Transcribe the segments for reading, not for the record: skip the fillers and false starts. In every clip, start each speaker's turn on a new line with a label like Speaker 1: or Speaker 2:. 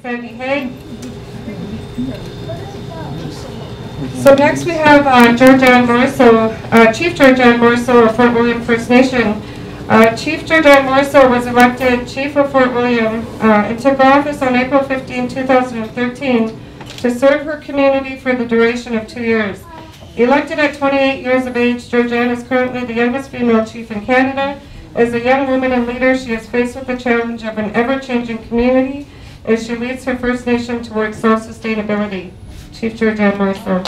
Speaker 1: Sandy Hay. So next we have Georjann Morriseau, Chief Georjann Morriseau of Fort William First Nation. Chief Georjann Morriseau was elected Chief of Fort William and took office on April 15, 2013 to serve her community for the duration of 2 years. Elected at 28 years of age, Georjann is currently the youngest female chief in Canada. As a young woman and leader, she is faced with the challenge of an ever-changing community as she leads her First Nation towards self-sustainability. Chief Georjann Morriseau.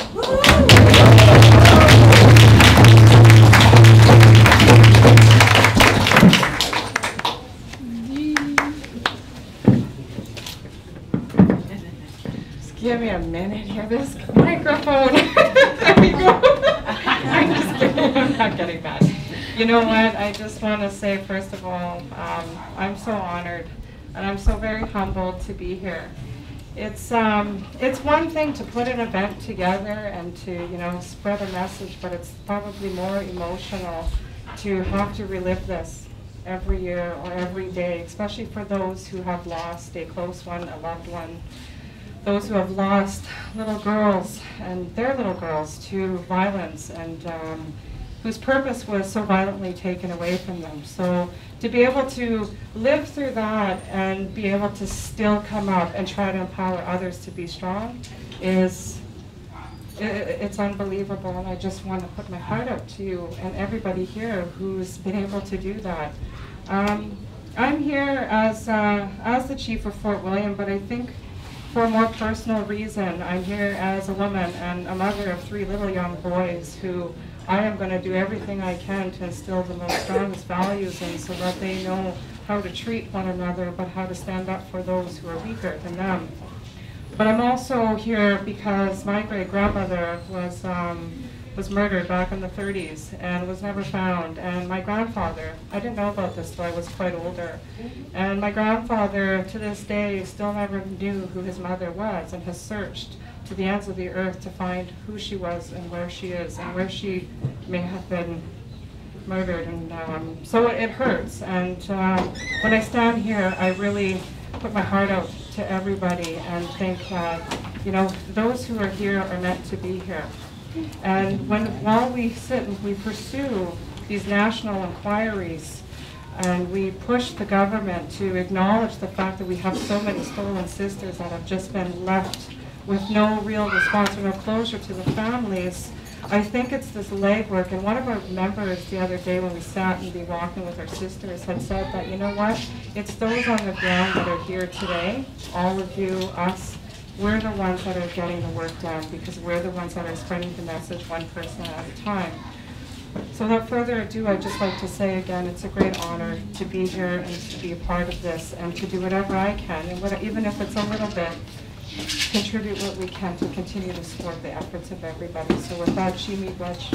Speaker 2: Just give me a minute here. This microphone. There we go. I'm just kidding. I'm not getting that. You know what? I just want to say, first of all, I'm so honored and I'm so very humbled to be here. It's one thing to put an event together and to spread a message, but it's probably more emotional to have to relive this every year or every day, especially for those who have lost a close one, a loved one, those who have lost little girls and their little girls to violence and whose purpose was so violently taken away from them. So to be able to live through that and be able to still come up and try to empower others to be strong it's unbelievable, and I just want to put my heart out to you and everybody here who's been able to do that. I'm here as the Chief of Fort William, but I think for a more personal reason. I'm here as a woman and a mother of 3 little young boys who I am going to do everything I can to instill the most strongest values in so that they know how to treat one another, but how to stand up for those who are weaker than them. But I'm also here because my great-grandmother was murdered back in the 30s and was never found. And my grandfather, I didn't know about this till I was quite older, and my grandfather to this day still never knew who his mother was and has searched to the ends of the earth to find who she was and where she is and where she may have been murdered. And so it hurts. And when I stand here, I really put my heart out to everybody and think that, those who are here are meant to be here. And while we sit and we pursue these national inquiries and we push the government to acknowledge the fact that we have so many stolen sisters that have just been left with no real response or no closure to the families, I think it's this legwork. And one of our members the other day when we sat and be walking with our sisters had said that, you know what, it's those on the ground that are here today, all of you, us, we're the ones that are getting the work done because we're the ones that are spreading the message one person at a time. So without further ado, I'd just like to say again, it's a great honor to be here and to be a part of this and to do whatever I can, and even if it's a little bit, contribute what we can to continue to support the efforts of everybody. So with that, Shimi Bledge.